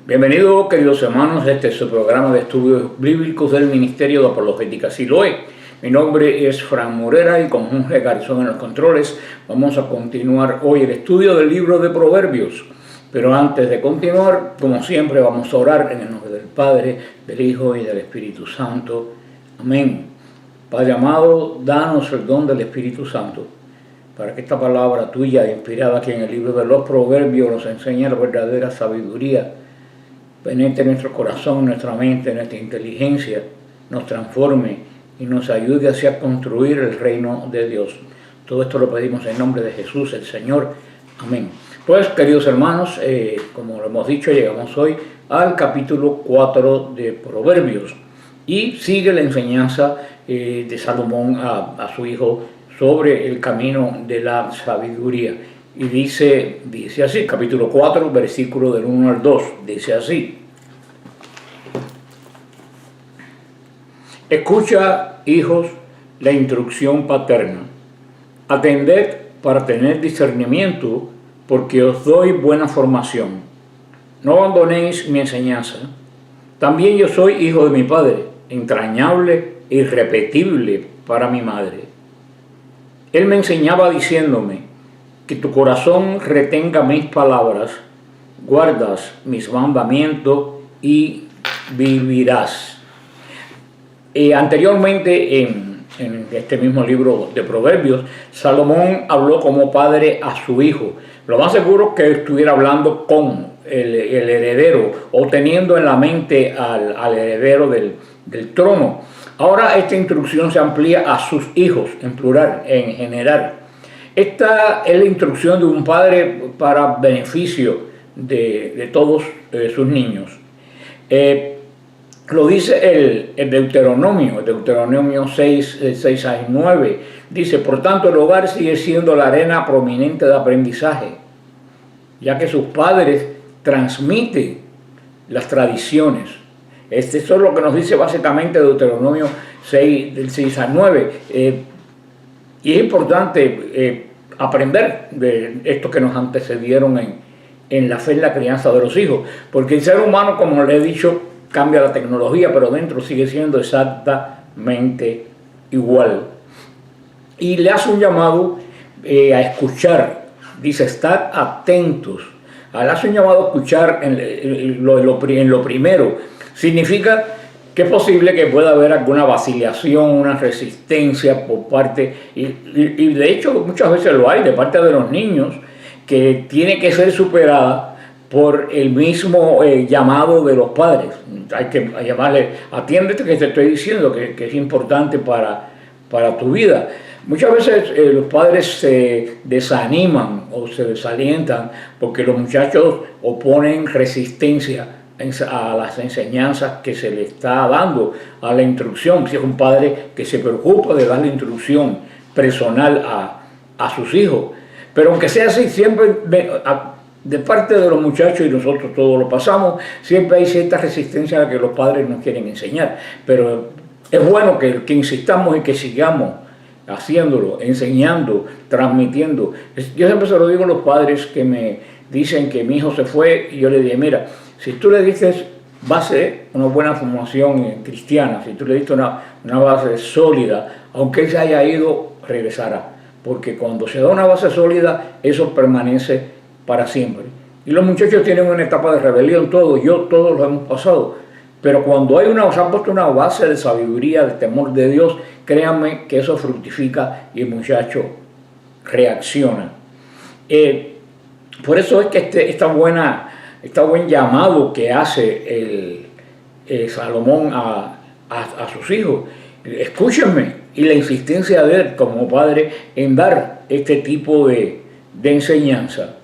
Bienvenidos, queridos hermanos, a este es su programa de estudios bíblicos del Ministerio de Apologética Siloé. Mi nombre es Fran Morera y con Jorge Garzón en los controles vamos a continuar hoy el estudio del libro de Proverbios. Pero antes de continuar, como siempre, vamos a orar en el nombre del Padre, del Hijo y del Espíritu Santo. Amén. Padre amado, danos el don del Espíritu Santo, para que esta palabra tuya, inspirada aquí en el libro de los Proverbios, nos enseñe la verdadera sabiduría, penetre nuestro corazón, nuestra mente, nuestra inteligencia, nos transforme y nos ayude hacia construir el reino de Dios. Todo esto lo pedimos en nombre de Jesús, el Señor. Amén. Pues, queridos hermanos, como lo hemos dicho, llegamos hoy al capítulo 4 de Proverbios y sigue la enseñanza de Salomón a su hijo sobre el camino de la sabiduría. Y dice así, capítulo 4, versículo del 1 al 2, dice así: Escucha, hijos, la instrucción paterna. Atended para tener discernimiento, porque os doy buena formación. No abandonéis mi enseñanza. También yo soy hijo de mi padre, entrañable e irrepetible para mi madre. Él me enseñaba diciéndome: que tu corazón retenga mis palabras, guardas mis mandamientos y vivirás. Anteriormente en este mismo libro de Proverbios, Salomón habló como padre a su hijo. Lo más seguro es que estuviera hablando con el heredero o teniendo en la mente al heredero del trono. Ahora esta instrucción se amplía a sus hijos, en plural, en general. Esta es la instrucción de un padre para beneficio de todos sus niños. Lo dice el Deuteronomio 6 a 9. Dice: por tanto, el hogar sigue siendo la arena prominente de aprendizaje, ya que sus padres transmiten las tradiciones. Eso es lo que nos dice básicamente Deuteronomio 6, del 6 a 9. Y es importante aprender de esto que nos antecedieron en la fe y la crianza de los hijos, porque el ser humano, como le he dicho, cambia la tecnología, pero dentro sigue siendo exactamente igual. Y le hace un llamado a escuchar, dice: estar atentos. Le hace un llamado a escuchar en lo primero. Significa que es posible que pueda haber alguna vacilación, una resistencia por parte, y de hecho muchas veces lo hay, de parte de los niños, que tiene que ser superada por el mismo llamado de los padres. Hay que llamarle: atiéndete que te estoy diciendo que es importante para tu vida. Muchas veces los padres se desaniman o se desalientan porque los muchachos oponen resistencia a las enseñanzas que se le está dando, a la instrucción. Si es un padre que se preocupa de dar la instrucción personal a sus hijos. Pero aunque sea así, siempre de parte de los muchachos, y nosotros todos lo pasamos, siempre hay cierta resistencia a la que los padres nos quieren enseñar. Pero es bueno que insistamos y que sigamos haciéndolo, enseñando, transmitiendo. Yo siempre se lo digo a los padres que me dicen que mi hijo se fue y yo le dije, mira, si tú le dices base, una buena formación cristiana, si tú le diste una base sólida, aunque él se haya ido, regresará. Porque cuando se da una base sólida, eso permanece para siempre. Y los muchachos tienen una etapa de rebelión, todos lo hemos pasado. Pero cuando se ha puesto una base de sabiduría, de temor de Dios, créanme que eso fructifica y el muchacho reacciona. Por eso es que este buen llamado que hace Salomón a sus hijos. Escúchenme, y la insistencia de él como padre en dar este tipo de enseñanza.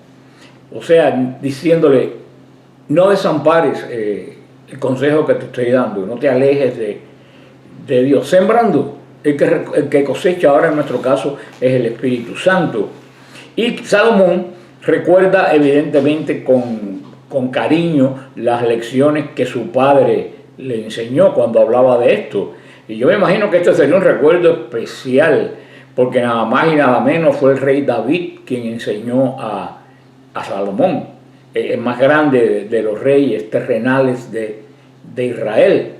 O sea, diciéndole, no desampares el consejo que te estoy dando, no te alejes de Dios. Sembrando, el que cosecha ahora en nuestro caso es el Espíritu Santo. Y Salomón recuerda evidentemente con cariño las lecciones que su padre le enseñó cuando hablaba de esto. Y yo me imagino que esto sería un recuerdo especial, porque nada más y nada menos fue el rey David quien enseñó a Salomón, el más grande de los reyes terrenales de Israel.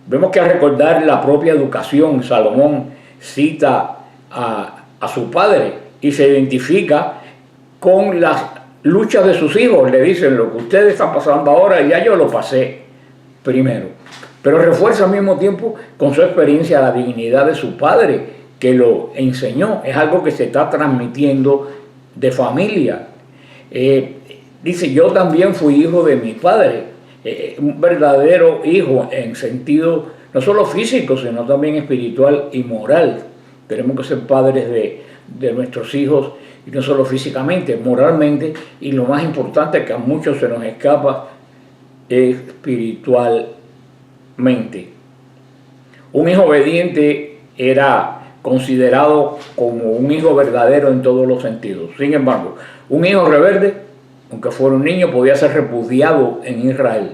Vemos que al recordar la propia educación, Salomón cita a su padre y se identifica con las luchas de sus hijos. Le dicen, lo que ustedes están pasando ahora, ya yo lo pasé primero. Pero refuerza al mismo tiempo con su experiencia la dignidad de su padre, que lo enseñó. Es algo que se está transmitiendo de familia. Dice, yo también fui hijo de mi padre, un verdadero hijo en sentido no solo físico, sino también espiritual y moral. Tenemos que ser padres de nuestros hijos, y no solo físicamente, moralmente, y lo más importante que a muchos se nos escapa, espiritualmente. Un hijo obediente era considerado como un hijo verdadero en todos los sentidos. Sin embargo, un hijo rebelde, aunque fuera un niño, podía ser repudiado en Israel.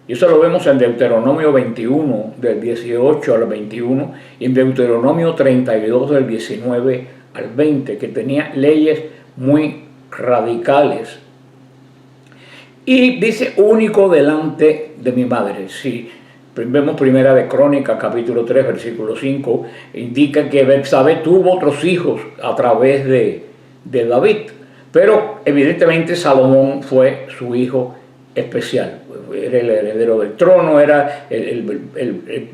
Y eso lo vemos en Deuteronomio 21, del 18 al 21, y en Deuteronomio 32, del 19 al 20, que tenía leyes muy radicales. Y dice, único delante de mi madre. Si vemos Primera de Crónicas, capítulo 3, versículo 5, indica que Betsabé tuvo otros hijos a través de David. Pero evidentemente Salomón fue su hijo especial. Era el heredero del trono, era el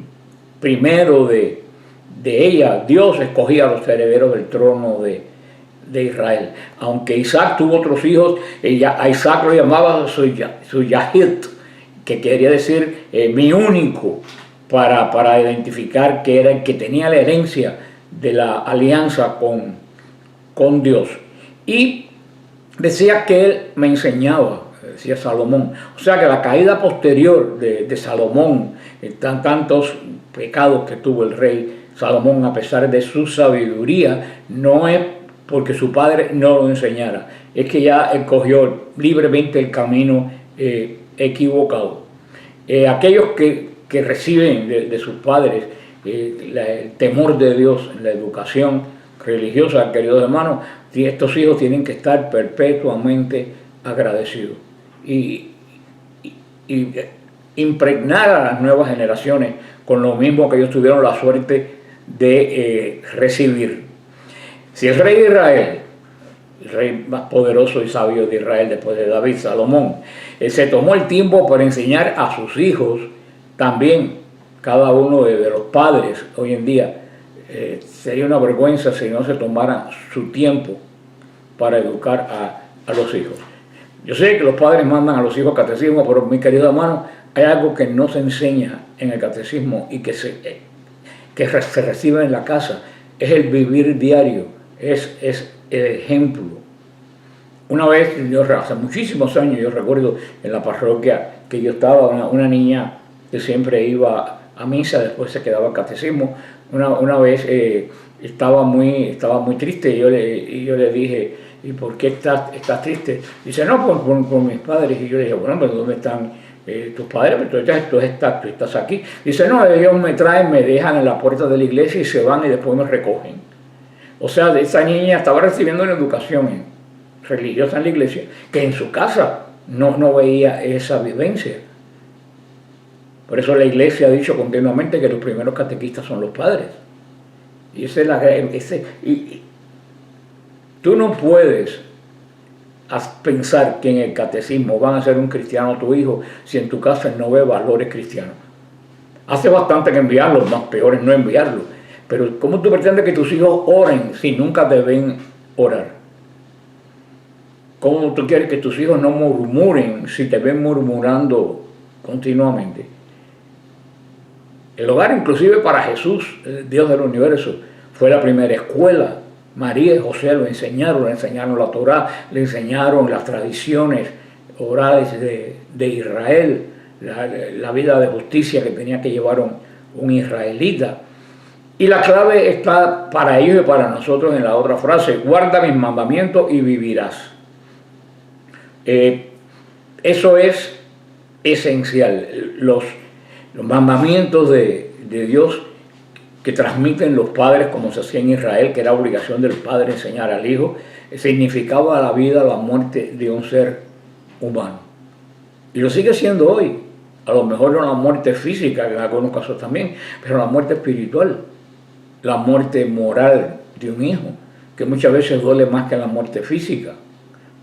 primero de ella. Dios escogía a los herederos del trono de Israel. Aunque Isaac tuvo otros hijos, a Isaac lo llamaba su Yahid, que quería decir mi único, para identificar que era el que tenía la herencia de la alianza con Dios. Y decía que él me enseñaba, decía Salomón. O sea que la caída posterior de Salomón, tantos pecados que tuvo el rey Salomón, a pesar de su sabiduría, no es porque su padre no lo enseñara, es que ya él cogió libremente el camino equivocado. Aquellos que reciben de sus padres el temor de Dios, la educación religiosa, queridos hermanos, estos hijos tienen que estar perpetuamente agradecidos y impregnar a las nuevas generaciones con lo mismo que ellos tuvieron la suerte de recibir. Si el rey de Israel, el rey más poderoso y sabio de Israel después de David, Salomón, se tomó el tiempo para enseñar a sus hijos, también cada uno de los padres hoy en día, sería una vergüenza si no se tomara su tiempo para educar a los hijos. Yo sé que los padres mandan a los hijos catecismo, pero mi querido hermano, hay algo que no se enseña en el catecismo y que se recibe en la casa, es el vivir diario, es el ejemplo. Una vez, hace muchísimos años, yo recuerdo en la parroquia que yo estaba, una niña que siempre iba a misa, después se quedaba al catecismo. Una vez estaba muy triste y yo le dije, ¿y por qué estás triste? Dice, no, por mis padres. Y yo le dije, bueno, pero ¿dónde están tus padres? Tú estás aquí. Dice, no, ellos me traen, me dejan en la puerta de la iglesia y se van y después me recogen. O sea, esa niña estaba recibiendo una educación religiosa en la iglesia, que en su casa no veía esa vivencia. Por eso la iglesia ha dicho continuamente que los primeros catequistas son los padres. Y tú no puedes pensar que en el catecismo van a ser un cristiano tu hijo si en tu casa no ve valores cristianos. Hace bastante que enviarlos, más peor es no enviarlos. Pero ¿cómo tú pretendes que tus hijos oren si nunca te ven orar? ¿Cómo tú quieres que tus hijos no murmuren si te ven murmurando continuamente? El hogar, inclusive para Jesús, el Dios del universo, fue la primera escuela. María y José le enseñaron la Torá, le enseñaron las tradiciones orales de Israel, la vida de justicia que tenía que llevar un israelita. Y la clave está para ellos y para nosotros en la otra frase: guarda mis mandamientos y vivirás. Eso es esencial. Los mandamientos de Dios que transmiten los padres, como se hacía en Israel, que era obligación del padre enseñar al hijo, significaba la vida, la muerte de un ser humano. Y lo sigue siendo hoy. A lo mejor no la muerte física, en algunos casos también, pero la muerte espiritual, la muerte moral de un hijo, que muchas veces duele más que la muerte física.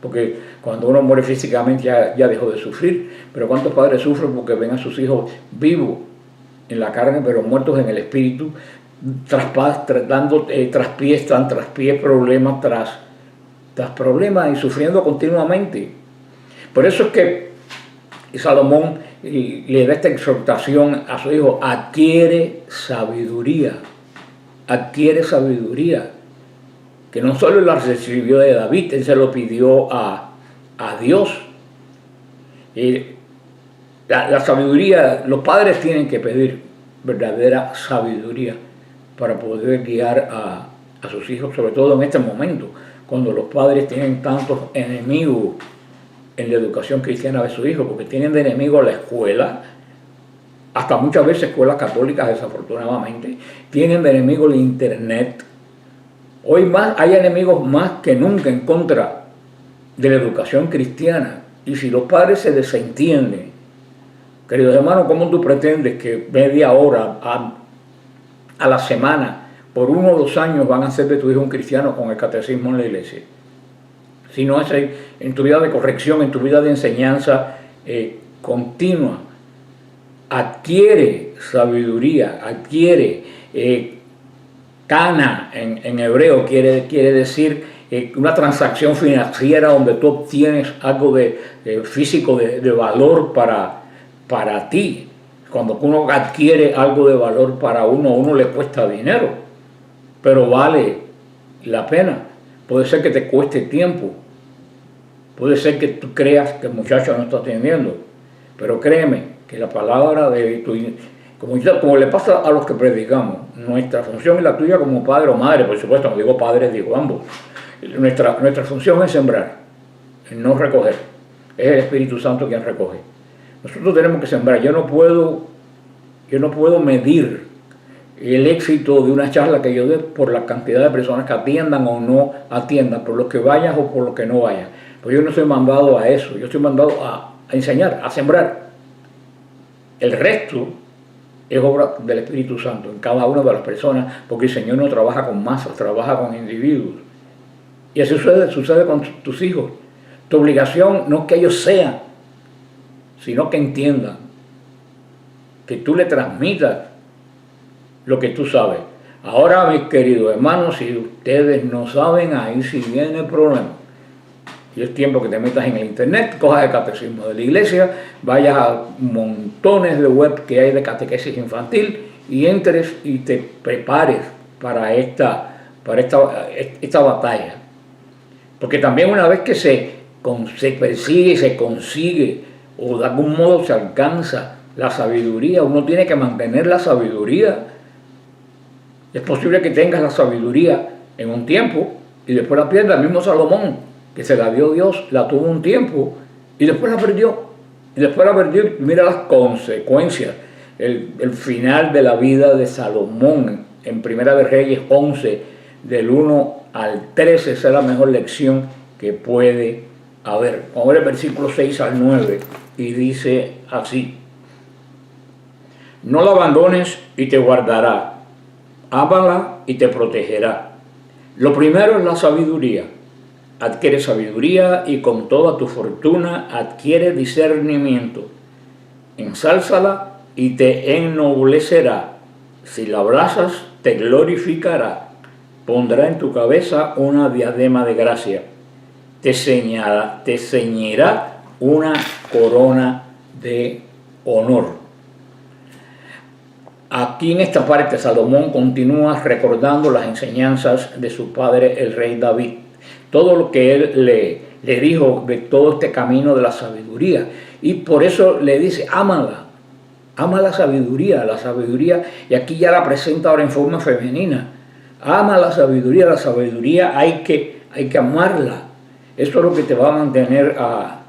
Porque cuando uno muere físicamente ya dejó de sufrir. Pero ¿cuántos padres sufren porque ven a sus hijos vivos en la carne, pero muertos en el espíritu, tras pie, problemas tras problemas, y sufriendo continuamente? Por eso es que Salomón le da esta exhortación a su hijo: adquiere sabiduría, que no solo la recibió de David, él se lo pidió a Dios. La sabiduría, los padres tienen que pedir verdadera sabiduría para poder guiar a sus hijos, sobre todo en este momento, cuando los padres tienen tantos enemigos en la educación cristiana de su hijo, porque tienen de enemigo la escuela, hasta muchas veces escuelas católicas desafortunadamente, tienen de enemigo el internet. Hoy hay enemigos más que nunca en contra de la educación cristiana, y si los padres se desentienden, queridos hermanos, ¿cómo tú pretendes que media hora a la semana, por 1 o 2 años, van a hacer de tu hijo un cristiano con el catecismo en la iglesia? Si no es en tu vida de corrección, en tu vida de enseñanza continua. Adquiere sabiduría, adquiere cana en hebreo, quiere decir una transacción financiera donde tú obtienes algo de físico, de valor para ti. Cuando uno adquiere algo de valor para uno le cuesta dinero, pero vale la pena. Puede ser que te cueste tiempo, puede ser que tú creas que el muchacho no está atendiendo, pero créeme que la palabra como le pasa a los que predicamos, nuestra función y la tuya como padre o madre, por supuesto, no digo padre, digo ambos, nuestra función es sembrar, no recoger. Es el Espíritu Santo quien recoge. Nosotros tenemos que sembrar. Yo no puedo medir el éxito de una charla que yo dé por la cantidad de personas que atiendan o no atiendan, por los que vayan o por los que no vayan. Pues yo no estoy mandado a eso, yo estoy mandado a enseñar, a sembrar. El resto es obra del Espíritu Santo en cada una de las personas, porque el Señor no trabaja con masas, trabaja con individuos. Y así sucede con tus hijos. Tu obligación no es que ellos sean, sino que entiendan, que tú le transmitas lo que tú sabes. Ahora, mis queridos hermanos, si ustedes no saben, ahí sí viene el problema. Y es tiempo que te metas en el internet, cojas el catecismo de la iglesia, vayas a montones de web que hay de catequesis infantil y entres y te prepares para esta batalla. Porque también una vez que se persigue y se consigue, o de algún modo se alcanza la sabiduría, uno tiene que mantener la sabiduría. Es posible que tengas la sabiduría en un tiempo y después la pierdas. El mismo Salomón, que se la dio Dios, la tuvo un tiempo y después la perdió. Y después la perdió y mira las consecuencias. El final de la vida de Salomón en Primera de Reyes 11 del 1 al 13, esa es la mejor lección que puede haber. Vamos a ver el versículo 6 al 9 y dice así: no la abandones y te guardará, ámala y te protegerá. Lo primero es la sabiduría. Adquiere sabiduría y con toda tu fortuna adquiere discernimiento. Ensálzala y te ennoblecerá. Si la abrazas, te glorificará. Pondrá en tu cabeza una diadema de gracia. Te ceñirá una corona de honor. Aquí en esta parte Salomón continúa recordando las enseñanzas de su padre el rey David. Todo lo que él le dijo de todo este camino de la sabiduría. Y por eso le dice, ámala, ama la sabiduría, y aquí ya la presenta ahora en forma femenina. Ama la sabiduría hay que amarla. Esto es lo que te va a mantener a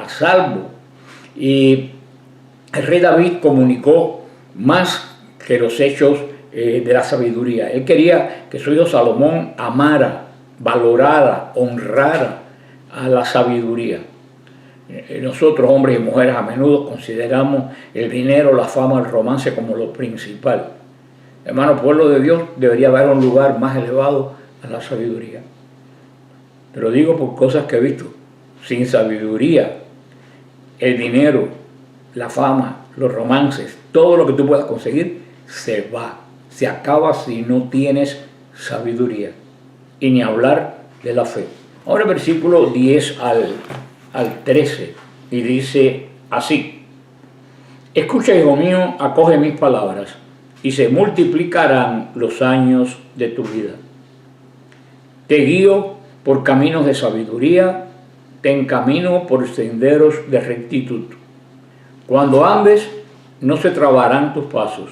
salvo. Y el rey David comunicó más que los hechos de la sabiduría. Él quería que su hijo Salomón amara, valorara, honrara a la sabiduría. Nosotros, hombres y mujeres, a menudo consideramos el dinero, la fama, el romance como lo principal. Hermano, pueblo de Dios, debería haber un lugar más elevado a la sabiduría. Te lo digo por cosas que he visto. Sin sabiduría, el dinero, la fama, los romances, todo lo que tú puedas conseguir, se va, se acaba si no tienes sabiduría. Y ni hablar de la fe. Ahora el versículo 10 al 13, y dice así: escucha, hijo mío, acoge mis palabras, y se multiplicarán los años de tu vida. Te guío por caminos de sabiduría, te encamino por senderos de rectitud. Cuando andes, no se trabarán tus pasos,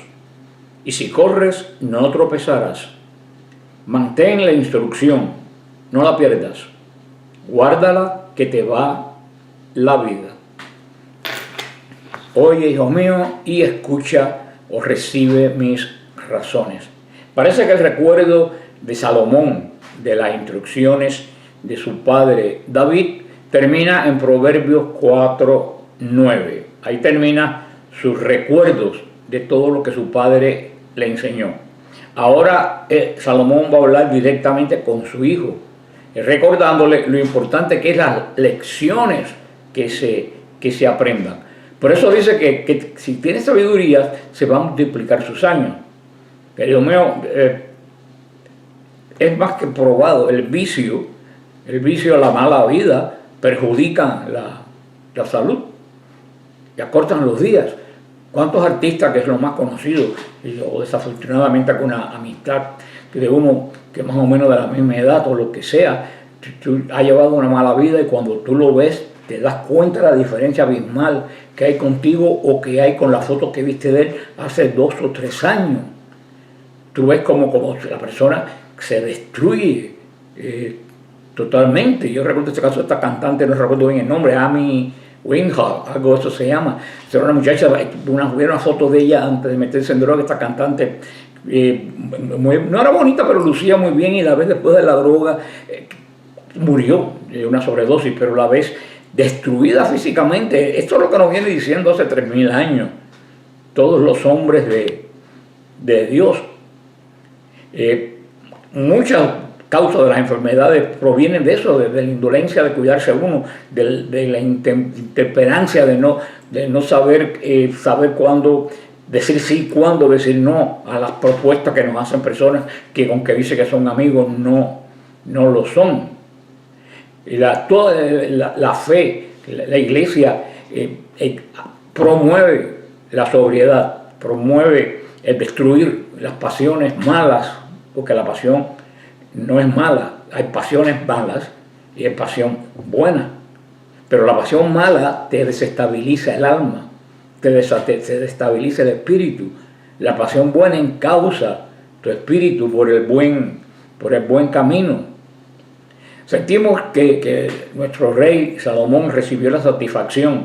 y si corres, no tropezarás. Mantén la instrucción, no la pierdas. Guárdala, que te va la vida. Oye, hijo mío, y escucha o recibe mis razones. Parece que el recuerdo de Salomón de las instrucciones de su padre David termina en Proverbios 4:9. Ahí termina sus recuerdos de todo lo que su padre le enseñó. Ahora Salomón va a hablar directamente con su hijo, recordándole lo importante que es las lecciones que se aprendan. Por eso dice que si tiene sabiduría, se va a multiplicar sus años. Querido mío, es más que probado, el vicio, la mala vida, perjudican la salud y acortan los días. ¿Cuántos artistas, que es lo más conocido, y yo desafortunadamente con una amistad de uno que más o menos de la misma edad o lo que sea, ha llevado una mala vida, y cuando tú lo ves te das cuenta de la diferencia abismal que hay contigo o que hay con la foto que viste de él hace 2 o 3 años? Tú ves como la persona se destruye totalmente. Yo recuerdo este caso de esta cantante, no recuerdo bien el nombre, Amy Winehouse, algo de eso se llama. Era una muchacha, una foto de ella antes de meterse en droga. Esta cantante no era bonita, pero lucía muy bien, y la vez después de la droga murió de una sobredosis, pero la vez destruida físicamente. Esto es lo que nos viene diciendo hace 3000 años todos los hombres de Dios. Muchas causas de las enfermedades provienen de eso, de la indolencia de cuidarse uno, de la intemperancia de no saber cuándo decir sí, cuándo decir no a las propuestas que nos hacen personas que, aunque dicen que son amigos, no lo son. Y toda la fe, la iglesia promueve la sobriedad, promueve el destruir las pasiones malas, porque la pasión no es mala. Hay pasiones malas y hay pasión buena, pero la pasión mala te desestabiliza el alma, te desestabiliza el espíritu. La pasión buena encausa tu espíritu por el buen camino. Sentimos que nuestro rey Salomón recibió la satisfacción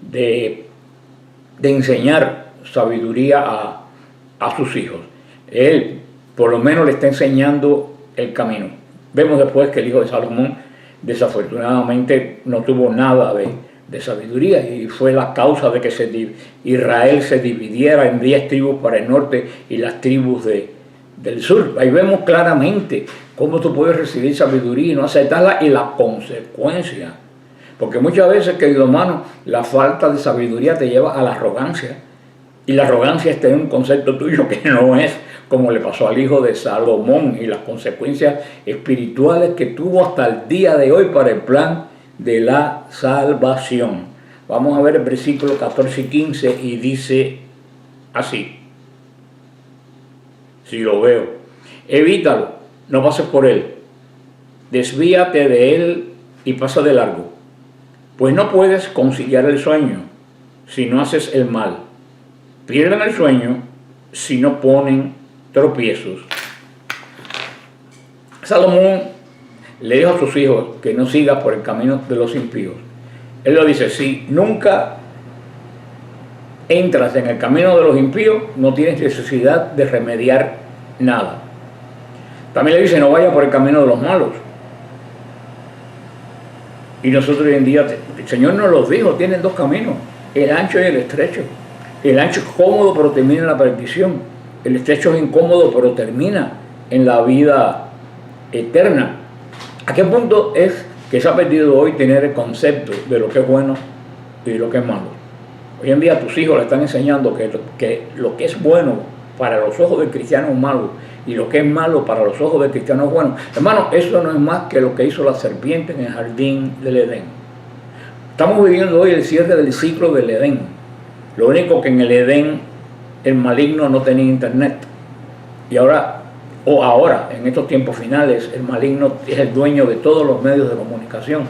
de enseñar sabiduría a sus hijos. Él por lo menos le está enseñando el camino. Vemos después que el hijo de Salomón desafortunadamente no tuvo nada de sabiduría y fue la causa de que Israel se dividiera en 10 tribus para el norte y las tribus del sur. Ahí vemos claramente cómo tú puedes recibir sabiduría y no aceptarla y la consecuencia. Porque muchas veces, querido hermano, la falta de sabiduría te lleva a la arrogancia. Y la arrogancia es tener un concepto tuyo que no es como le pasó al hijo de Salomón y las consecuencias espirituales que tuvo hasta el día de hoy para el plan de la salvación. Vamos a ver el versículo 14 y 15 y dice así. Si lo veo, evítalo, no pases por él, desvíate de él y pasa de largo, pues no puedes conciliar el sueño si no haces el mal. Pierden el sueño si no ponen tropiezos. Salomón le dijo a sus hijos que no siga por el camino de los impíos. Él lo dice, si nunca entras en el camino de los impíos, no tienes necesidad de remediar nada. También le dice, no vaya por el camino de los malos. Y nosotros hoy en día, el Señor nos los dijo, tienen 2 caminos, el ancho y el estrecho. El ancho es cómodo, pero termina en la perdición. El estrecho es incómodo, pero termina en la vida eterna. ¿A qué punto es que se ha perdido hoy tener el concepto de lo que es bueno y de lo que es malo? Hoy en día a tus hijos le están enseñando que lo que es bueno para los ojos del cristiano es malo y lo que es malo para los ojos del cristiano es bueno. Hermano, eso no es más que lo que hizo la serpiente en el jardín del Edén. Estamos viviendo hoy el cierre del ciclo del Edén. Lo único que en el Edén el maligno no tenía internet. Y ahora, en estos tiempos finales, el maligno es el dueño de todos los medios de comunicación.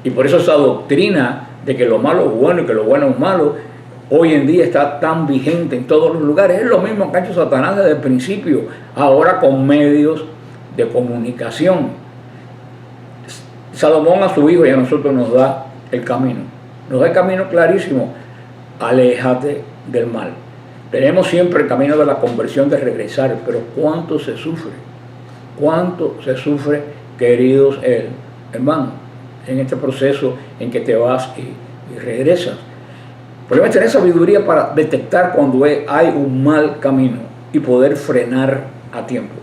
Y por eso esa doctrina de que lo malo es bueno y que lo bueno es malo, hoy en día está tan vigente en todos los lugares. Es lo mismo que ha hecho Satanás desde el principio, ahora con medios de comunicación. Salomón a su hijo y a nosotros nos da el camino. Nos da el camino clarísimo. Aléjate del mal. Tenemos siempre el camino de la conversión, de regresar, pero ¿cuánto se sufre? ¿Cuánto se sufre, queridos hermanos, en este proceso en que te vas y regresas? Podemos tener sabiduría para detectar cuando hay un mal camino y poder frenar a tiempo.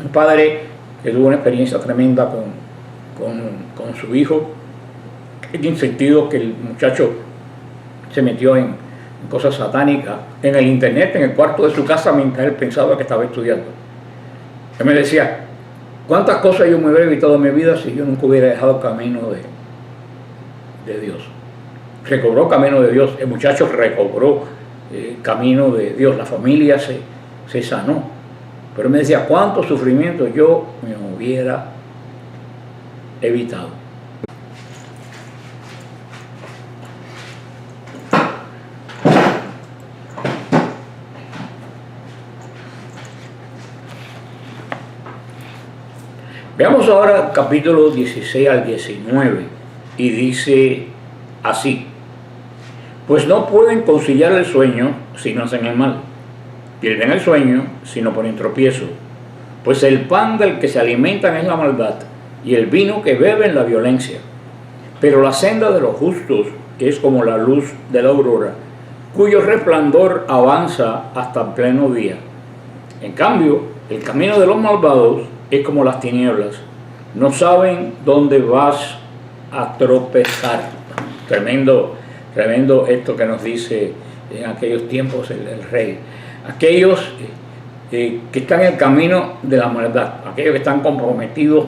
Un padre que tuvo una experiencia tremenda con su hijo, en el sentido que el muchacho se metió en cosas satánicas, en el internet, en el cuarto de su casa, mientras él pensaba que estaba estudiando. Él me decía, ¿cuántas cosas yo me hubiera evitado en mi vida si yo nunca hubiera dejado el camino de Dios? Recobró camino de Dios, el muchacho recobró camino de Dios, la familia se sanó. Pero él me decía, ¿cuántos sufrimientos yo me hubiera evitado? Veamos ahora capítulo 16 al 19 y dice así: pues no pueden conciliar el sueño si no hacen el mal, pierden el sueño si no ponen tropiezo, pues el pan del que se alimentan es la maldad y el vino que beben la violencia, pero la senda de los justos es como la luz de la aurora, cuyo resplandor avanza hasta el pleno día. En cambio, el camino de los malvados es como las tinieblas, no saben dónde vas a tropezar. Tremendo esto que nos dice en aquellos tiempos el rey. Aquellos que están en el camino de la maldad, aquellos que están comprometidos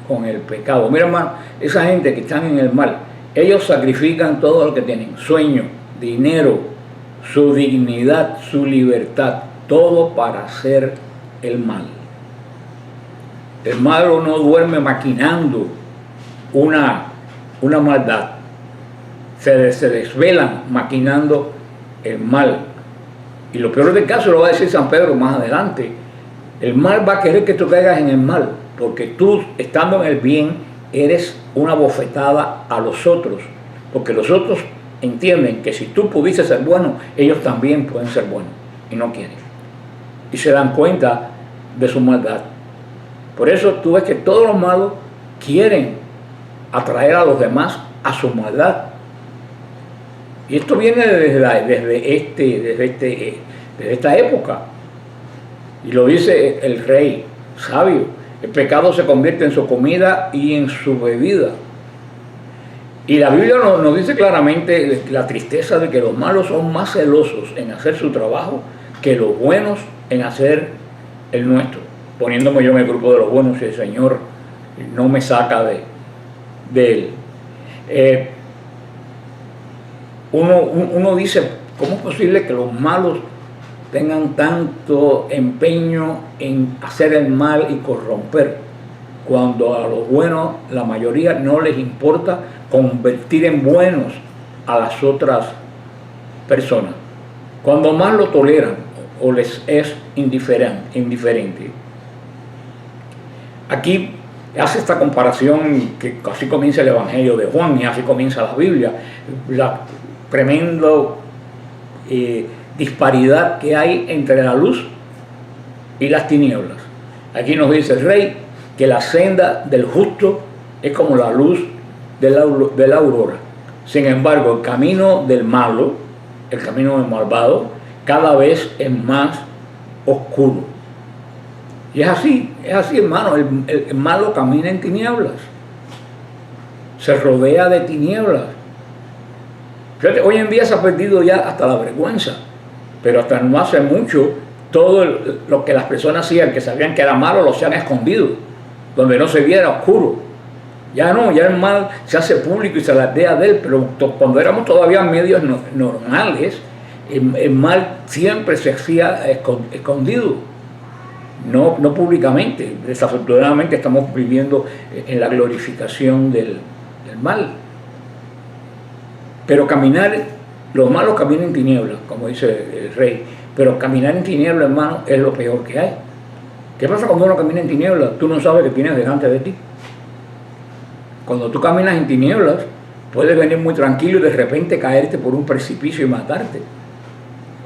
con el pecado. Mira, hermano, esa gente que están en el mal, ellos sacrifican todo lo que tienen: sueño, dinero, su dignidad, su libertad, todo para hacer el mal. El malo no duerme maquinando una maldad. Se desvelan maquinando el mal. Y lo peor del caso lo va a decir San Pedro más adelante. El mal va a querer que tú caigas en el mal, porque tú, estando en el bien, eres una bofetada a los otros. Porque los otros entienden que si tú pudieses ser bueno, ellos también pueden ser buenos, y no quieren. Y se dan cuenta de su maldad. Por eso tú ves que todos los malos quieren atraer a los demás a su maldad. Y esto viene desde esta época. Y lo dice el rey sabio: el pecado se convierte en su comida y en su bebida. Y la Biblia nos dice claramente la tristeza de que los malos son más celosos en hacer su trabajo que los buenos en hacer el nuestro. Poniéndome yo en el grupo de los buenos, y el Señor no me saca de él. Uno dice, ¿cómo es posible que los malos tengan tanto empeño en hacer el mal y corromper, cuando a los buenos, la mayoría, no les importa convertir en buenos a las otras personas? Cuando más lo toleran o les es indiferente. Aquí hace esta comparación, que así comienza el Evangelio de Juan y así comienza la Biblia, la tremenda disparidad que hay entre la luz y las tinieblas. Aquí nos dice el rey que la senda del justo es como la luz de la aurora. Sin embargo, el camino del malo, el camino del malvado, cada vez es más oscuro. Y es así, hermano. El malo camina en tinieblas, se rodea de tinieblas. Fíjate, hoy en día se ha perdido ya hasta la vergüenza, pero hasta no hace mucho, todo lo que las personas hacían, que sabían que era malo, lo se han escondido, donde no se viera oscuro. Ya no, ya el mal se hace público y se alardea de él, pero cuando éramos todavía medios normales, el mal siempre se hacía escondido, no públicamente. Desafortunadamente estamos viviendo en la glorificación del mal. Pero los malos caminan en tinieblas, como dice el rey, pero caminar en tinieblas, hermano, es lo peor que hay. ¿Qué pasa cuando uno camina en tinieblas? Tú no sabes qué tienes delante de ti. Cuando tú caminas en tinieblas, puedes venir muy tranquilo y de repente caerte por un precipicio y matarte.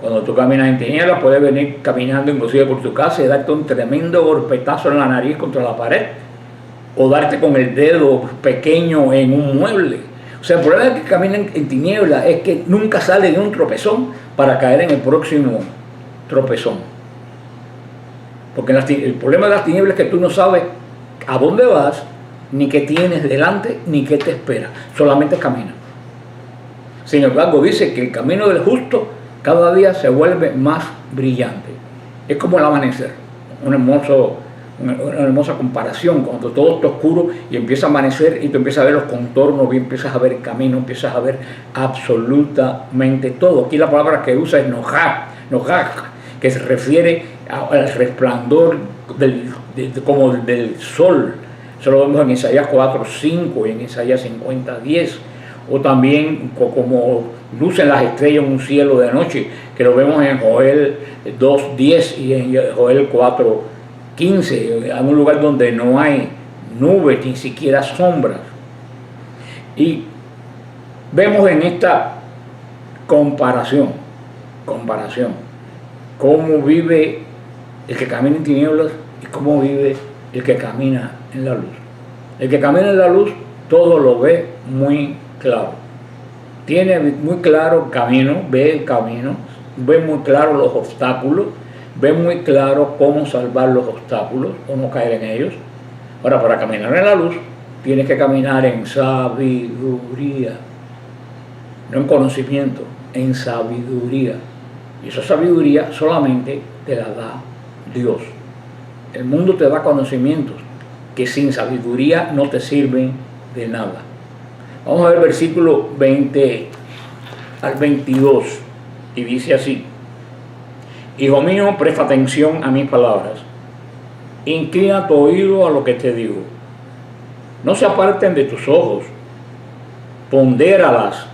Cuando tú caminas en tinieblas, puedes venir caminando inclusive por tu casa y darte un tremendo golpetazo en la nariz contra la pared, o darte con el dedo pequeño en un mueble. O sea, el problema de que caminan en tinieblas es que nunca sale de un tropezón para caer en el próximo tropezón. Porque el problema de las tinieblas es que tú no sabes a dónde vas, ni qué tienes delante, ni qué te espera. Solamente caminas. Sin embargo, dice que el camino del justo cada día se vuelve más brillante. Es como el amanecer. Una hermosa comparación, cuando todo está oscuro y empieza a amanecer y tú empiezas a ver los contornos, y empiezas a ver el camino, empiezas a ver absolutamente todo. Aquí la palabra que usa es nojaj, que se refiere al resplandor como del sol. Eso lo vemos en Isaías 4:5 y en Isaías 50:10. O también como lucen las estrellas en un cielo de noche, que lo vemos en Joel 2:10 y en Joel 4:15, en un lugar donde no hay nubes ni siquiera sombras. Y vemos en esta comparación, cómo vive el que camina en tinieblas y cómo vive el que camina en la luz. El que camina en la luz todo lo ve muy claro. Tiene muy claro el camino, ve el camino, ve muy claro los obstáculos, ve muy claro cómo salvar los obstáculos o no caer en ellos. Ahora, para caminar en la luz, tienes que caminar en sabiduría, no en conocimiento, en sabiduría. Y esa sabiduría solamente te la da Dios. El mundo te da conocimientos que sin sabiduría no te sirven de nada. Vamos a ver el versículo 20 al 22 y dice así: Hijo mío, presta atención a mis palabras, inclina tu oído a lo que te digo. No se aparten de tus ojos, pondéralas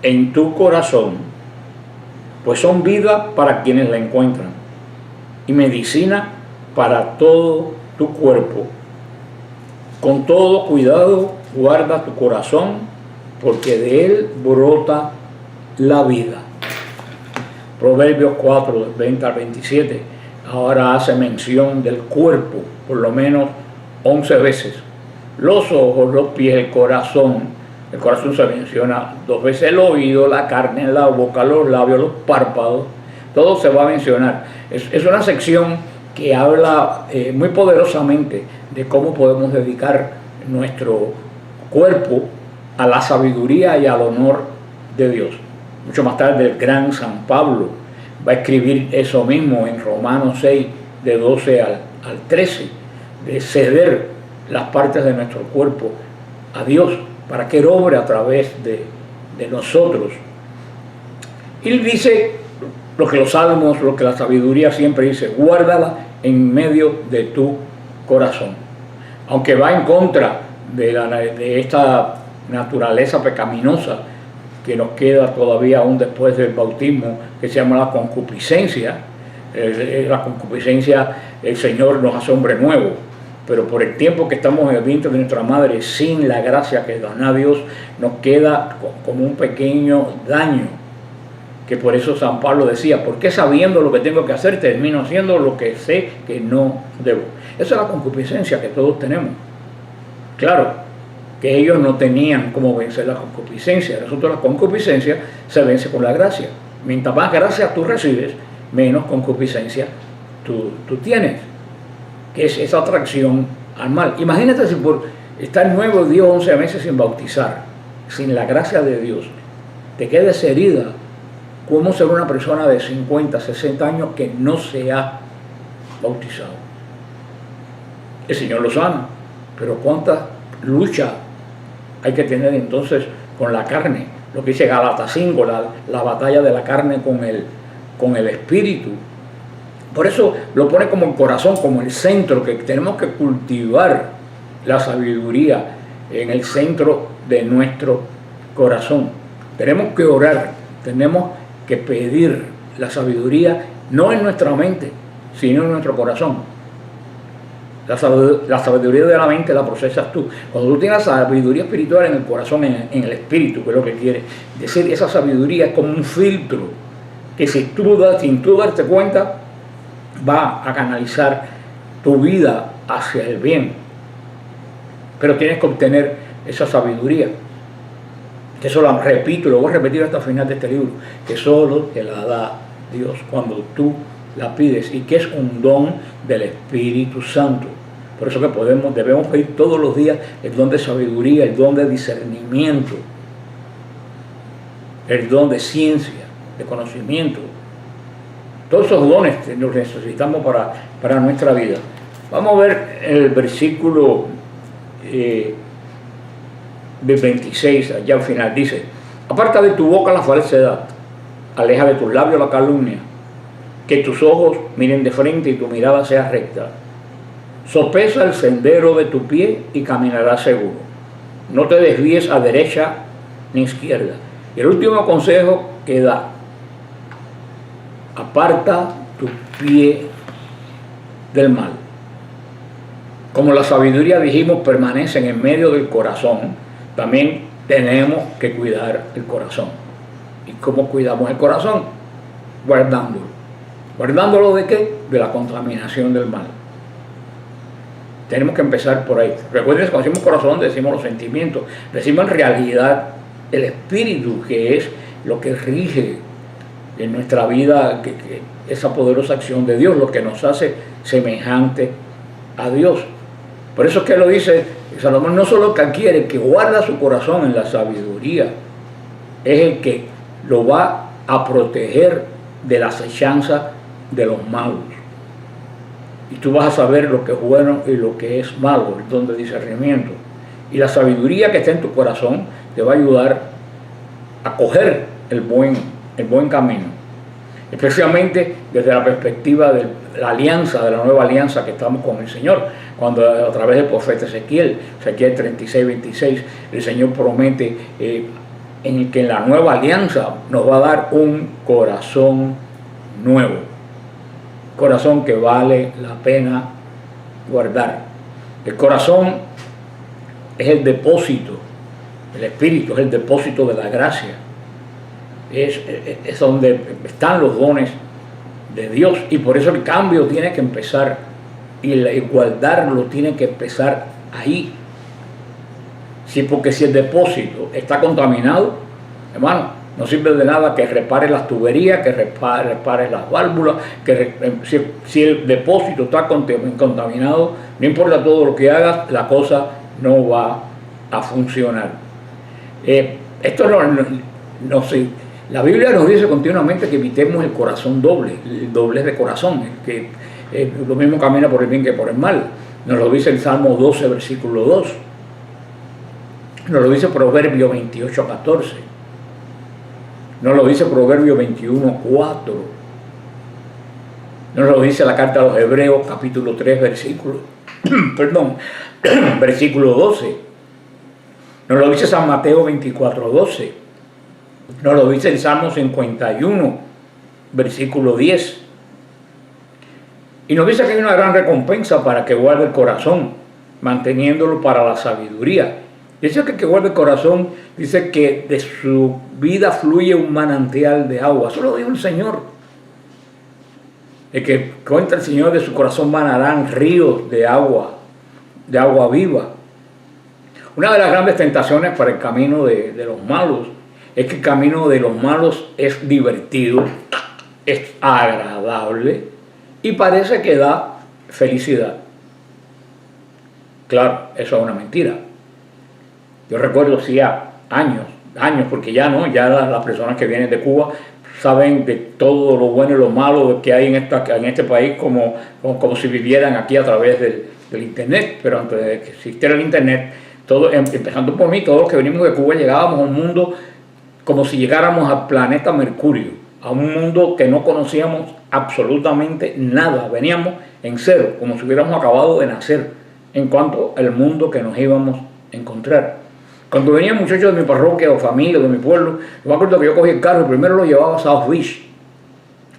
en tu corazón, pues son vida para quienes la encuentran y medicina para todo tu cuerpo. Con todo cuidado guarda tu corazón, porque de él brota la vida. Proverbios 4, 20 al 27 ahora hace mención del cuerpo, por lo menos 11 veces. Los ojos, los pies, el corazón. El corazón se menciona 2 veces, el oído, la carne, la boca, los labios, los párpados. Todo se va a mencionar. Es una sección que habla muy poderosamente de cómo podemos dedicar nuestro cuerpo a la sabiduría y al honor de Dios. Mucho más tarde el gran San Pablo va a escribir eso mismo en Romanos 6, de 12 al 13, de ceder las partes de nuestro cuerpo a Dios para que Él obre a través de nosotros. Y Él dice lo que los salmos, lo que la sabiduría siempre dice: guárdala en medio de tu corazón. Aunque va en contra de esta naturaleza pecaminosa que nos queda todavía aún después del bautismo, que se llama la concupiscencia. La concupiscencia, el Señor nos hace hombre nuevo, pero por el tiempo que estamos en el vientre de nuestra madre, sin la gracia que da Dios, nos queda como un pequeño daño, que por eso San Pablo decía: ¿por qué sabiendo lo que tengo que hacer termino haciendo lo que sé que no debo? Esa es la concupiscencia que todos tenemos. Claro, que ellos no tenían cómo vencer la concupiscencia. Nosotros la concupiscencia se vence con la gracia. Mientras más gracia tú recibes, menos concupiscencia tú tienes, que es esa atracción al mal. Imagínate si por estar nuevo Dios 11 meses sin bautizar, sin la gracia de Dios, te quedes herida. ¿Cómo ser una persona de 50, 60 años que no se ha bautizado? El Señor lo sana, pero cuánta lucha hay que tener entonces con la carne. Lo que dice Gálatas 5, la batalla de la carne con el espíritu. Por eso lo pone como el corazón, como el centro, que tenemos que cultivar la sabiduría en el centro de nuestro corazón. Tenemos que orar, tenemos que pedir la sabiduría, no en nuestra mente, sino en nuestro corazón. La sabiduría de la mente la procesas tú. Cuando tú tienes sabiduría espiritual en el corazón, en el espíritu, que es lo que quiere decir, esa sabiduría es como un filtro que sin tú darte cuenta, va a canalizar tu vida hacia el bien. Pero tienes que obtener esa sabiduría. Eso lo repito, lo voy a repetir hasta el final de este libro, que solo te la da Dios cuando tú la pides, y que es un don del Espíritu Santo. Por eso que debemos pedir todos los días el don de sabiduría, el don de discernimiento, el don de ciencia, de conocimiento. Todos esos dones los necesitamos para nuestra vida. Vamos a ver el versículo del 26, allá al final, dice: aparta de tu boca la falsedad, aleja de tus labios la calumnia, que tus ojos miren de frente y tu mirada sea recta. Sopesa el sendero de tu pie y caminarás seguro. No te desvíes a derecha ni izquierda. Y el último consejo que da: aparta tu pie del mal. Como la sabiduría, dijimos, permanece en medio del corazón, también tenemos que cuidar el corazón. ¿Y cómo cuidamos el corazón? Guardándolo. ¿Guardándolo de qué? De la contaminación del mal. Tenemos que empezar por ahí. Recuerden que cuando decimos corazón decimos los sentimientos, decimos en realidad el espíritu, que es lo que rige en nuestra vida, que esa poderosa acción de Dios, lo que nos hace semejante a Dios. Por eso es que lo dice Salomón: no solo que adquiere, que guarda su corazón en la sabiduría, es el que lo va a proteger de la acechanza de los malos. Y tú vas a saber lo que es bueno y lo que es malo, el don de discernimiento. Y la sabiduría que está en tu corazón te va a ayudar a coger el buen camino. Especialmente desde la perspectiva de la alianza, de la nueva alianza que estamos con el Señor. Cuando a través del profeta Ezequiel 36, 26, el Señor promete en que en la nueva alianza nos va a dar un corazón nuevo. Corazón que vale la pena guardar. El corazón es el depósito, el espíritu es el depósito de la gracia. Es donde están los dones de Dios. Y por eso el cambio tiene que empezar y la igualdad lo tiene que empezar ahí. Sí, porque si el depósito está contaminado, hermano, no sirve de nada que repare las tuberías, que repare las válvulas, si el depósito está contaminado, no importa todo lo que hagas, la cosa no va a funcionar. Esto no sé. La Biblia nos dice continuamente que evitemos el corazón doble, el doblez de corazón, que lo mismo camina por el bien que por el mal. Nos lo dice el Salmo 12, versículo 2. Nos lo dice Proverbio 28, 14. Nos lo dice Proverbio 21, 4. Nos lo dice la carta a los Hebreos, capítulo 3, versículo 12. Nos lo dice San Mateo 24, 12. Nos lo dice el Salmo 51, versículo 10. Y nos dice que hay una gran recompensa para que guarde el corazón, manteniéndolo para la sabiduría. Dice que el que guarda el corazón, dice que de su vida fluye un manantial de agua. Eso lo dijo el Señor. El que cuenta el Señor, de su corazón manarán ríos de agua viva. Una de las grandes tentaciones para el camino de los malos es que el camino de los malos es divertido, es agradable y parece que da felicidad. Claro, eso es una mentira. Yo recuerdo hacía años, porque ya no, ya las personas que vienen de Cuba saben de todo lo bueno y lo malo que hay en este país como si vivieran aquí a través del internet. Pero antes de que existiera el internet, empezando por mí, todos los que venimos de Cuba llegábamos a un mundo como si llegáramos al planeta Mercurio, a un mundo que no conocíamos absolutamente nada. Veníamos en cero, como si hubiéramos acabado de nacer en cuanto al mundo que nos íbamos a encontrar. Cuando venían muchachos de mi parroquia o familia, de mi pueblo, yo me acuerdo que yo cogí el carro y primero lo llevaba a South Beach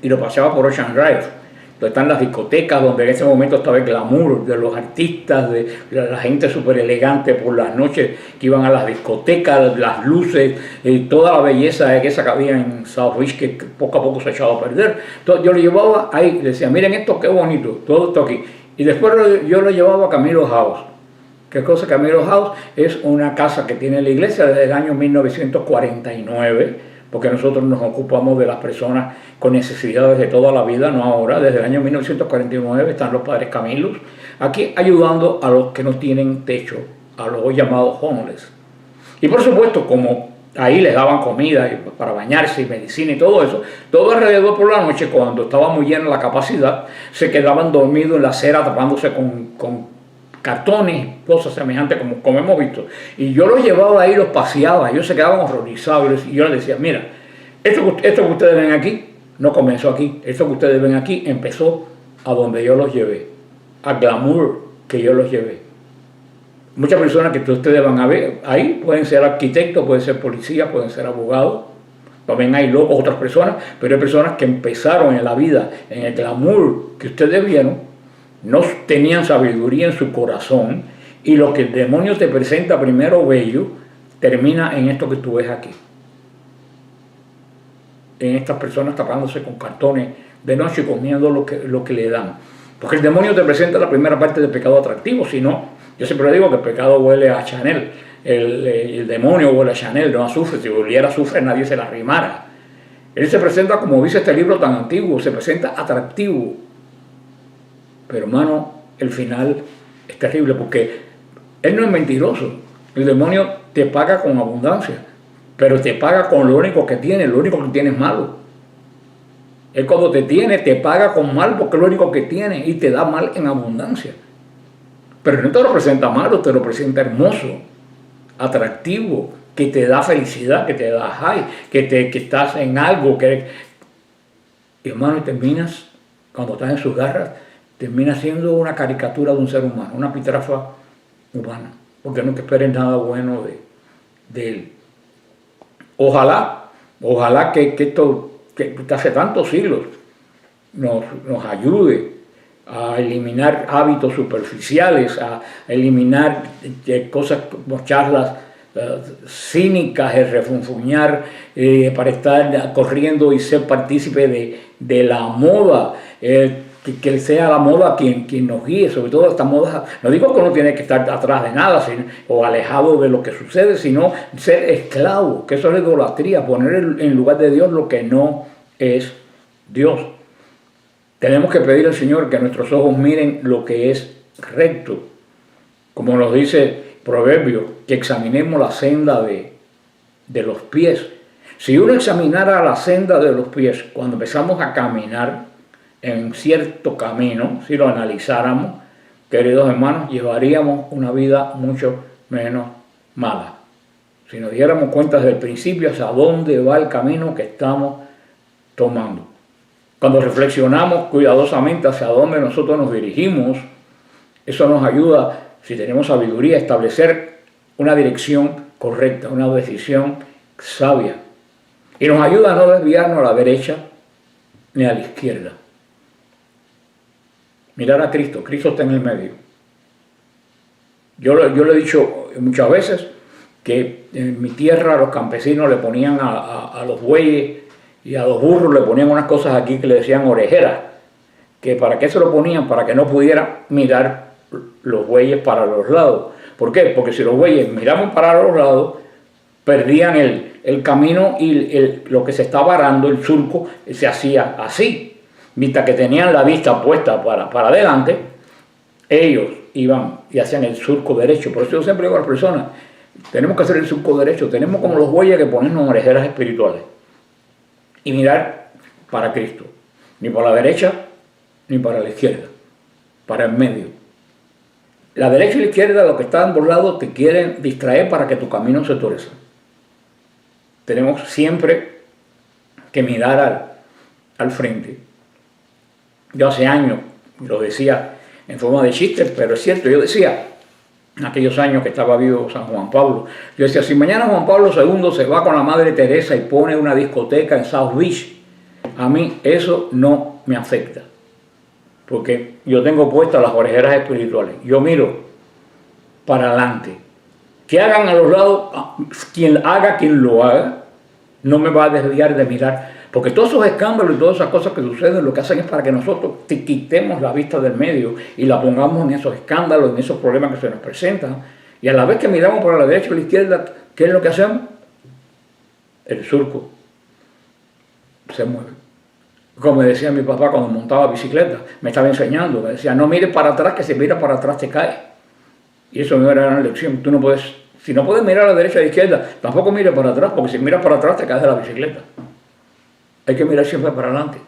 y lo paseaba por Ocean Drive, donde están las discotecas, donde en ese momento estaba el glamour de los artistas, de la gente súper elegante por las noches que iban a las discotecas, las luces, toda la belleza esa que había en South Beach, que poco a poco se echaba a perder. Entonces yo lo llevaba ahí, le decía, miren esto, qué bonito, todo esto aquí. Y después yo lo llevaba a Camilo House. ¿Qué cosa? Camilo House es una casa que tiene la iglesia desde el año 1949, porque nosotros nos ocupamos de las personas con necesidades de toda la vida, no ahora. Desde el año 1949 están los padres Camilos aquí ayudando a los que no tienen techo, a los llamados homeless. Y por supuesto, como ahí les daban comida para bañarse y medicina y todo eso, todo alrededor por la noche, cuando estaba muy llena la capacidad, se quedaban dormidos en la acera tapándose con cartones, cosas semejantes como hemos visto. Y yo los llevaba ahí, los paseaba, ellos se quedaban horrorizados y yo les decía, mira, esto que ustedes ven aquí no comenzó aquí, esto que ustedes ven aquí empezó a donde yo los llevé, al glamour que yo los llevé. Muchas personas que ustedes van a ver ahí pueden ser arquitectos, pueden ser policías, pueden ser abogados, también hay locos, otras personas, pero hay personas que empezaron en la vida en el glamour que ustedes vieron. No tenían sabiduría en su corazón y lo que el demonio te presenta primero bello termina en esto que tú ves aquí, en estas personas tapándose con cartones de noche y comiendo lo que le dan, porque el demonio te presenta la primera parte del pecado atractivo. Si no, yo siempre digo que el pecado huele a Chanel, el demonio huele a Chanel, no a azufre. Si oliera azufre nadie se la arrimara. Él se presenta, como dice este libro tan antiguo, se presenta atractivo. Pero hermano, el final es terrible porque él no es mentiroso. El demonio te paga con abundancia, pero te paga con lo único que tiene, lo único que tiene es malo. Él cuando te tiene, te paga con mal porque es lo único que tiene y te da mal en abundancia. Pero no te lo presenta malo, te lo presenta hermoso, atractivo, que te da felicidad, que te da high, que estás en algo que... Y hermano, y terminas, cuando estás en sus garras, termina siendo una caricatura de un ser humano, una pitrafa humana, porque no te esperes nada bueno de él. Ojalá que esto, que hace tantos siglos, nos ayude a eliminar hábitos superficiales, a eliminar cosas como charlas cínicas, el refunfuñar, para estar corriendo y ser partícipe de la moda, que sea la moda quien nos guíe, sobre todo esta moda. No digo que uno tiene que estar atrás de nada o alejado de lo que sucede, sino ser esclavo, que eso es idolatría, poner en lugar de Dios lo que no es Dios. Tenemos que pedir al Señor que nuestros ojos miren lo que es recto, como nos dice Proverbios, que examinemos la senda de los pies. Si uno examinara la senda de los pies cuando empezamos a caminar en cierto camino, si lo analizáramos, queridos hermanos, llevaríamos una vida mucho menos mala. Si nos diéramos cuenta desde el principio hacia dónde va el camino que estamos tomando. Cuando reflexionamos cuidadosamente hacia dónde nosotros nos dirigimos, eso nos ayuda, si tenemos sabiduría, a establecer una dirección correcta, una decisión sabia. Y nos ayuda a no desviarnos a la derecha ni a la izquierda. Mirar a Cristo, Cristo está en el medio. Yo le he dicho muchas veces que en mi tierra los campesinos le ponían a los bueyes y a los burros le ponían unas cosas aquí que le decían orejeras. Que ¿para qué se lo ponían? Para que no pudiera mirar los bueyes para los lados. ¿Por qué? Porque si los bueyes miraban para los lados, perdían el camino y lo que se estaba arando, el surco, se hacía así. Mientras que tenían la vista puesta para adelante, ellos iban y hacían el surco derecho. Por eso yo siempre digo a las personas, tenemos que hacer el surco derecho. Tenemos como los bueyes que ponernos orejeras espirituales y mirar para Cristo. Ni para la derecha, ni para la izquierda. Para el medio. La derecha y la izquierda, los que están por lados, te quieren distraer para que tu camino se torezca. Tenemos siempre que mirar al frente. Yo hace años, lo decía en forma de chiste, pero es cierto, yo decía, en aquellos años que estaba vivo San Juan Pablo, yo decía, si mañana Juan Pablo II se va con la Madre Teresa y pone una discoteca en South Beach, a mí eso no me afecta, porque yo tengo puestas las orejeras espirituales, yo miro para adelante. Que hagan a los lados, quien lo haga, no me va a desviar de mirar. Porque todos esos escándalos y todas esas cosas que suceden lo que hacen es para que nosotros quitemos la vista del medio y la pongamos en esos escándalos, en esos problemas que se nos presentan. Y a la vez que miramos para la derecha o la izquierda, ¿qué es lo que hacemos? El surco se mueve. Como me decía mi papá cuando montaba bicicleta, me estaba enseñando, me decía, no mires para atrás, que si miras para atrás te caes. Y eso me era una lección. Tú no puedes, si no puedes mirar a la derecha o a la izquierda, tampoco mires para atrás, porque si miras para atrás te caes de la bicicleta. Hay que mirar siempre para adelante.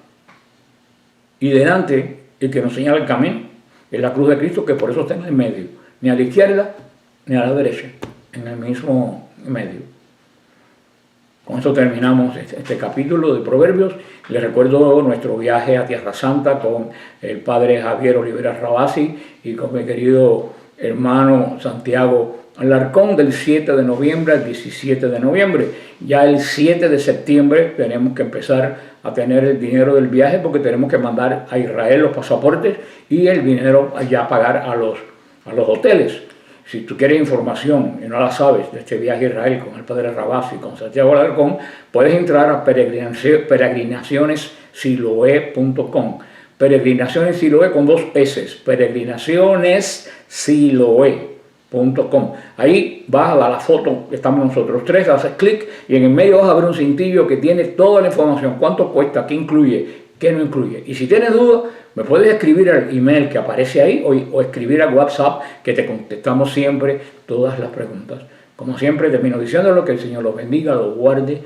Y delante, el que nos señala el camino es la cruz de Cristo, que por eso está en el medio. Ni a la izquierda, ni a la derecha. En el mismo medio. Con esto terminamos este capítulo de Proverbios. Les recuerdo nuestro viaje a Tierra Santa con el padre Javier Olivera Rabasi y con mi querido hermano Santiago Alarcón, del 7 de noviembre al 17 de noviembre. Ya el 7 de septiembre tenemos que empezar a tener el dinero del viaje, porque tenemos que mandar a Israel los pasaportes y el dinero ya pagar a los hoteles. Si tú quieres información y no la sabes de este viaje a Israel con el padre Rabasi y con Santiago Alarcón, puedes entrar a peregrinacionessiloe.com. Peregrinaciones Siloé con 2 S. Peregrinacionessiloe.com. Ahí vas a la foto, estamos nosotros 3, haces clic y en el medio vas a ver un cintillo que tiene toda la información, cuánto cuesta, qué incluye, qué no incluye. Y si tienes dudas, me puedes escribir al email que aparece ahí o escribir al WhatsApp, que te contestamos siempre todas las preguntas. Como siempre, termino diciéndolo, que el Señor los bendiga, los guarde,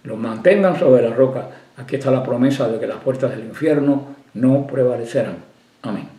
los mantengan sobre la roca. Aquí está la promesa de que las puertas del infierno no prevalecerán. Amén.